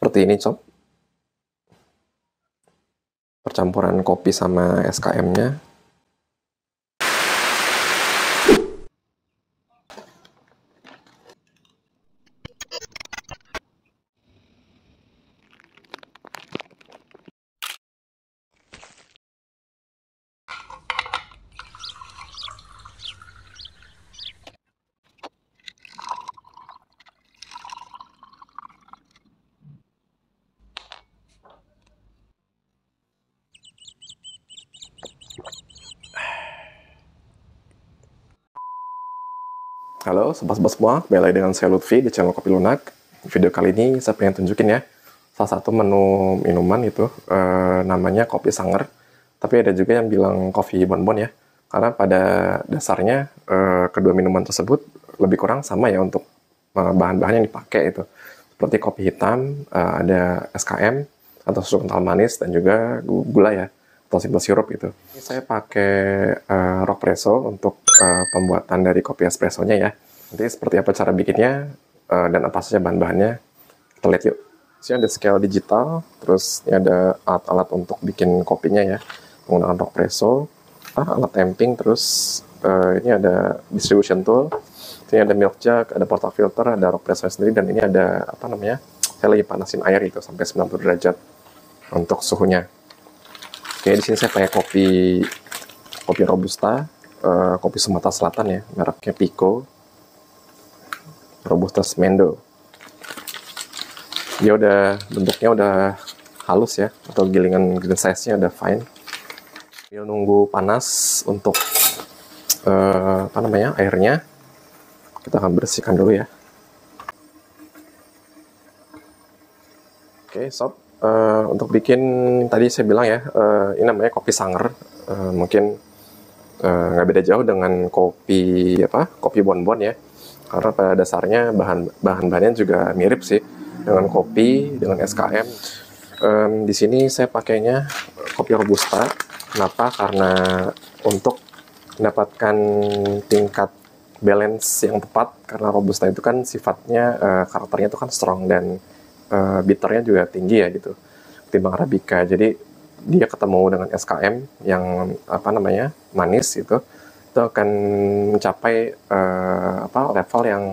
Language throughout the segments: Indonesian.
seperti ini, Sob. Percampuran kopi sama SKM-nya. Halo sobat-sobat semua, kembali lagi dengan saya Lutfi di channel Kopi Lunak. Video kali ini saya pengen tunjukin ya salah satu menu minuman itu namanya kopi sanger. Tapi ada juga yang bilang kopi bonbon ya. Karena pada dasarnya kedua minuman tersebut lebih kurang sama ya untuk bahan-bahan yang dipakai itu. Seperti kopi hitam, ada SKM atau susu kental manis dan juga gula ya atau simple sirup gitu. Ini saya pakai rock presso untuk pembuatan dari kopi espressonya ya. Nanti seperti apa cara bikinnya dan apa saja bahan-bahannya, kita lihat yuk. Di sini ada scale digital, terus ini ada alat-alat untuk bikin kopinya ya, menggunakan rock presso, alat tamping, terus ini ada distribution tool, ini ada milk jug, ada portafilter, ada rock presso sendiri, dan ini ada apa namanya? Saya lagi panasin air itu sampai 90 derajat untuk suhunya. Oke, di sini saya pakai kopi robusta, kopi Sumatera Selatan ya, mereknya Pico, Robusta Mendo. Dia bentuknya udah halus ya, atau gilingan green size-nya udah fine. Dia nunggu panas untuk apa namanya, airnya. Kita akan bersihkan dulu ya. Oke, sob. Untuk bikin tadi saya bilang ya, ini namanya kopi sanger. Mungkin nggak beda jauh dengan kopi bonbon ya, karena pada dasarnya bahan-bahannya juga mirip sih dengan kopi, dengan SKM. Di sini saya pakainya kopi robusta. Kenapa? Karena untuk mendapatkan tingkat balance yang tepat, karena robusta itu kan sifatnya karakternya itu kan strong dan bitternya juga tinggi ya gitu ketimbang arabica. Jadi dia ketemu dengan SKM yang apa namanya manis itu akan mencapai level yang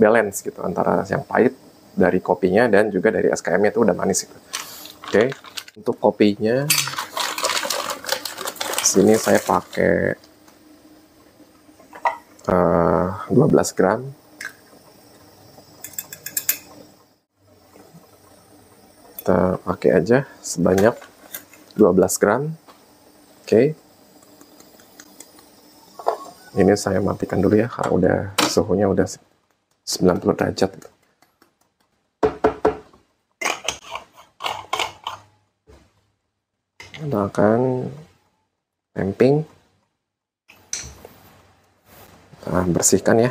balance gitu antara yang pahit dari kopinya dan juga dari SKM-nya itu udah manis itu. Oke, untuk kopinya sini saya pakai 12 gram. Kita pakai aja sebanyak 12 gram. Oke. Ini saya matikan dulu ya, karena udah suhunya udah 90 derajat. Kita akan tamping. Kita bersihkan ya.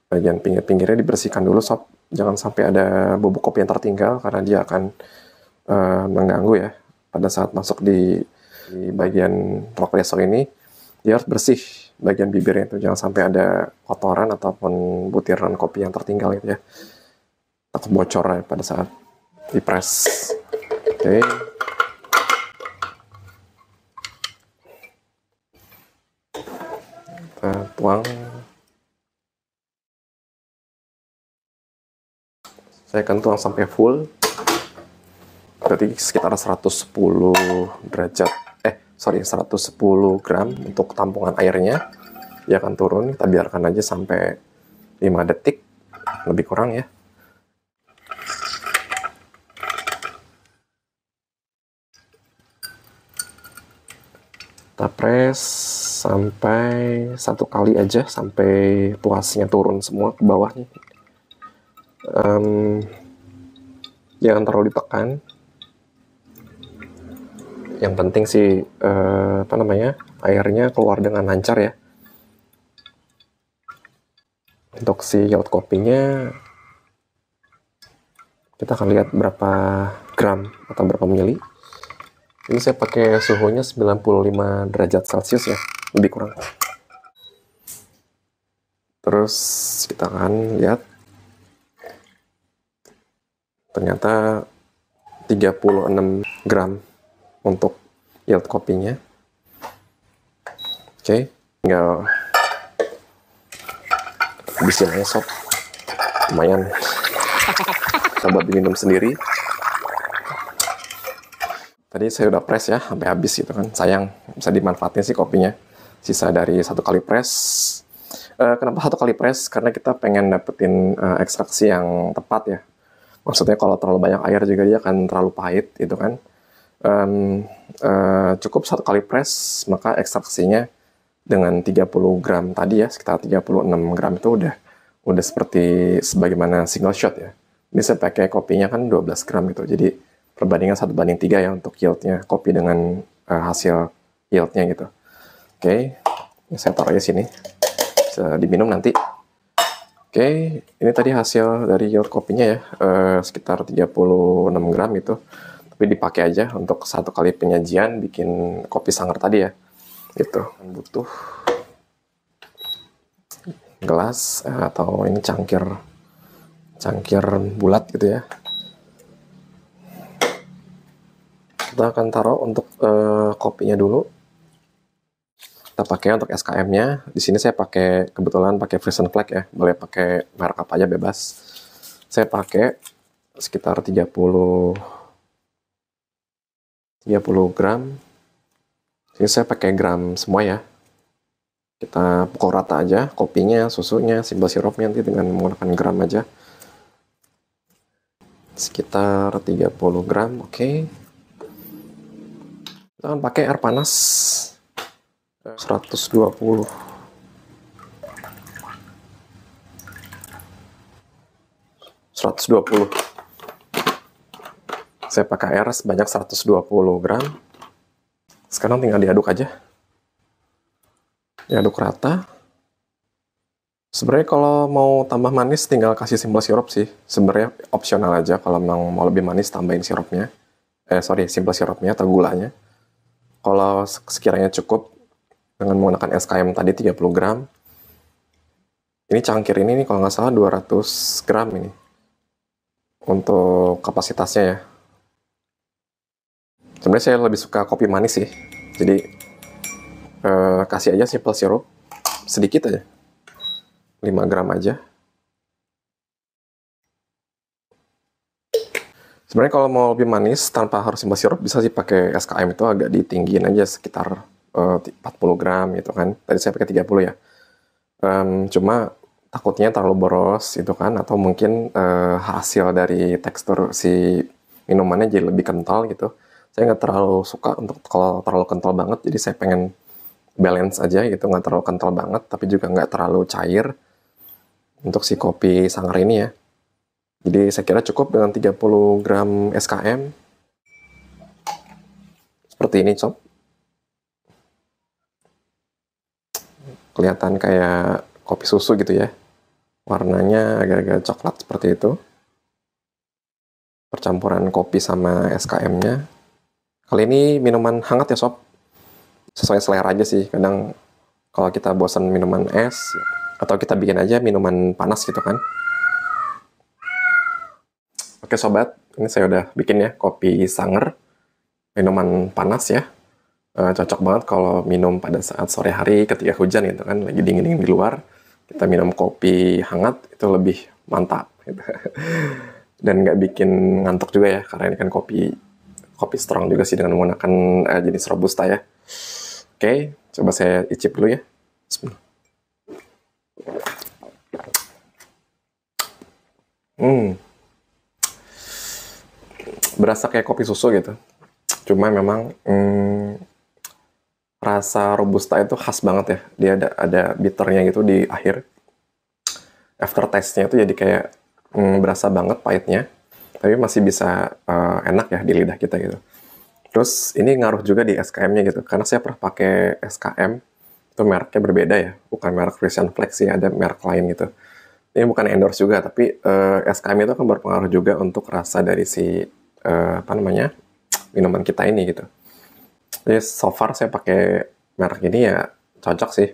Bagian pinggir-pinggirnya dibersihkan dulu sob. Jangan sampai ada bubuk kopi yang tertinggal, karena dia akan mengganggu ya pada saat masuk di bagian rock presso ini. Dia harus bersih bagian bibirnya itu, jangan sampai ada kotoran ataupun butiran kopi yang tertinggal gitu ya, takut bocor ya pada saat dipres. Oke. Kita tuang. Saya akan tuang sampai full, berarti sekitar 110 derajat 110 gram untuk tampungan airnya. Dia akan turun, kita biarkan aja sampai 5 detik lebih kurang ya. Kita press sampai 1 kali aja, sampai tuasnya turun semua ke bawahnya. Jangan terlalu ditekan. Yang penting sih airnya keluar dengan lancar ya. Untuk si yacht kopinya kita akan lihat berapa gram atau berapa mili. Ini saya pakai suhunya 95 derajat Celcius ya, lebih kurang. Terus kita akan lihat, ternyata 36 gram untuk yield kopinya. Oke, tinggal habisin aja sob. Lumayan. Coba diminum sendiri. Tadi saya udah press ya sampai habis gitu kan. Sayang, bisa dimanfaatin sih kopinya. Sisa dari 1 kali press. Kenapa 1 kali press? Karena kita pengen dapetin ekstraksi yang tepat ya. Maksudnya kalau terlalu banyak air juga dia akan terlalu pahit gitu kan. Cukup 1 kali press, maka ekstraksinya dengan 30 gram tadi ya, sekitar 36 gram itu udah seperti sebagaimana single shot ya. Ini saya pakai kopinya kan 12 gram gitu. Jadi perbandingan 1:3 ya untuk yieldnya kopi dengan hasil yieldnya gitu. Oke, saya taruh aja sini. Bisa diminum nanti. Oke, ini tadi hasil dari yield kopinya ya, sekitar 36 gram itu. Tapi dipakai aja untuk 1 kali penyajian bikin kopi sangar tadi ya. Gitu. Butuh gelas atau ini cangkir bulat gitu ya. Kita akan taruh untuk kopinya dulu. Kita pakai untuk SKM-nya. Di sini saya kebetulan pakai Frisian Flag ya. Boleh pakai merek apa aja bebas. Saya pakai sekitar 30 gram. Ini saya pakai gram semua ya. Kita pukul rata aja kopinya, susunya, simple sirupnya nanti dengan menggunakan gram aja. Sekitar 30 gram, oke. Kita akan pakai air panas 120. Saya pakai air sebanyak 120 gram. Sekarang tinggal diaduk aja. Diaduk rata. Sebenarnya kalau mau tambah manis tinggal kasih simple sirup sih. Sebenarnya opsional aja kalau mau lebih manis tambahin sirupnya. Simple sirupnya atau gulanya. Kalau sekiranya cukup dengan menggunakan SKM tadi 30 gram. Ini cangkir ini nih kalau nggak salah 200 gram ini. Untuk kapasitasnya ya. Sebenarnya saya lebih suka kopi manis sih. Jadi kasih aja simple sirup. Sedikit aja. 5 gram aja. Sebenarnya kalau mau lebih manis tanpa harus simple sirup bisa sih pakai SKM itu agak ditinggiin aja sekitar 40 gram gitu kan. Tadi saya pakai 30 ya. Cuma takutnya terlalu boros gitu kan, atau mungkin hasil dari tekstur si minumannya jadi lebih kental gitu. Saya nggak terlalu suka untuk kalau terlalu kental banget, jadi saya pengen balance aja gitu, nggak terlalu kental banget tapi juga nggak terlalu cair untuk si kopi sangar ini ya. Jadi saya kira cukup dengan 30 gram SKM seperti ini sob. Kelihatan kayak kopi susu gitu ya. Warnanya agak-agak coklat seperti itu. Percampuran kopi sama SKM-nya. Kali ini minuman hangat ya sob. Sesuai selera aja sih. Kadang kalau kita bosan minuman es, atau kita bikin aja minuman panas gitu kan. Oke sobat, ini saya udah bikin ya kopi sangar. Minuman panas ya. Cocok banget kalau minum pada saat sore hari ketika hujan gitu kan, lagi dingin-dingin di luar, kita minum kopi hangat itu lebih mantap gitu. Dan nggak bikin ngantuk juga ya, karena ini kan kopi strong juga sih dengan menggunakan jenis robusta ya. Oke, coba saya icip dulu ya. Berasa kayak kopi susu gitu. Cuma memang rasa robusta itu khas banget ya. Dia ada bitternya gitu di akhir. Aftertaste-nya itu jadi kayak berasa banget pahitnya. Tapi masih bisa enak ya di lidah kita gitu. Terus ini ngaruh juga di SKM-nya gitu. Karena saya pernah pakai SKM, itu mereknya berbeda ya. Bukan merek Frisian Flag sih, ada merek lain gitu. Ini bukan endorse juga, tapi SKM itu kan berpengaruh juga untuk rasa dari si minuman kita ini gitu. Jadi so far saya pakai merek ini ya cocok sih.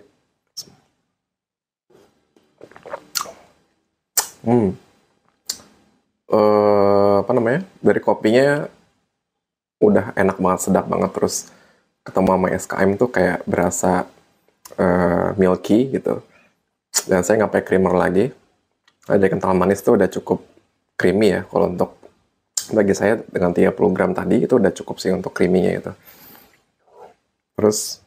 Dari kopinya udah enak banget, sedap banget. Terus ketemu sama SKM tuh kayak berasa milky gitu. Dan saya nggak pakai creamer lagi. Ada kental manis tuh udah cukup creamy ya. Kalau untuk bagi saya dengan 30 gram tadi itu udah cukup sih untuk creamy-nya itu. Terus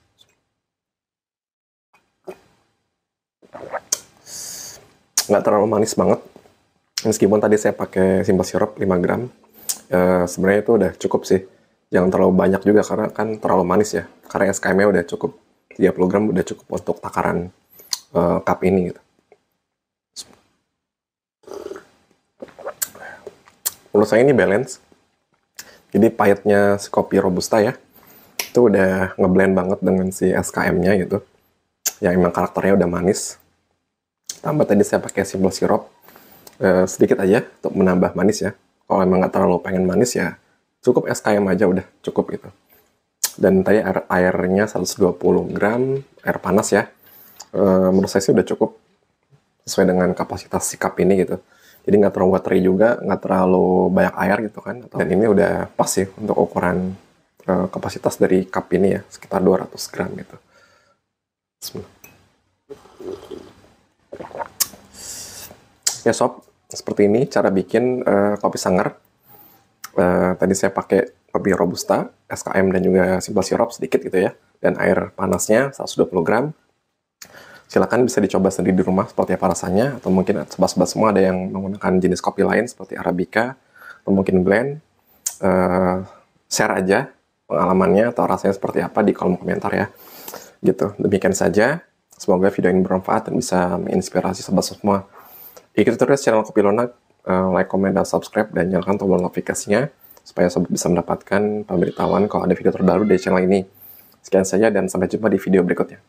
nggak terlalu manis banget. Meskipun tadi saya pakai simple syrup 5 gram. Sebenarnya itu udah cukup sih. Jangan terlalu banyak juga karena kan terlalu manis ya. Karena SKM-nya udah cukup 30 gram udah cukup untuk takaran cup ini gitu. Menurut saya ini balance. Jadi pahitnya si kopi Robusta ya, itu udah ngeblend banget dengan si SKM-nya gitu. Yang emang karakternya udah manis. Tambah tadi saya pakai simple syrup sedikit aja untuk menambah manis ya. Kalau emang nggak terlalu pengen manis ya, cukup SKM aja udah cukup gitu. Dan tadi airnya 120 gram, air panas ya. Menurut saya sih udah cukup sesuai dengan kapasitas si cup ini gitu. Jadi nggak terlalu watery juga, nggak terlalu banyak air gitu kan. Dan ini udah pas sih untuk ukuran kapasitas dari cup ini ya, sekitar 200 gram gitu. Ya sob, seperti ini cara bikin kopi sangar. Tadi saya pakai kopi Robusta, SKM dan juga simple syrup sedikit gitu ya. Dan air panasnya 120 gram. Silakan bisa dicoba sendiri di rumah seperti apa rasanya, atau mungkin sobat-sobat semua ada yang menggunakan jenis kopi lain seperti Arabica, atau mungkin blend. Share aja pengalamannya atau rasanya seperti apa di kolom komentar ya. Gitu, demikian saja. Semoga video ini bermanfaat dan bisa menginspirasi sobat semua. Ikuti terus channel Kopi Lunak, like, komen, dan subscribe, dan nyalakan tombol notifikasinya supaya sobat bisa mendapatkan pemberitahuan kalau ada video terbaru dari channel ini. Sekian saja dan sampai jumpa di video berikutnya.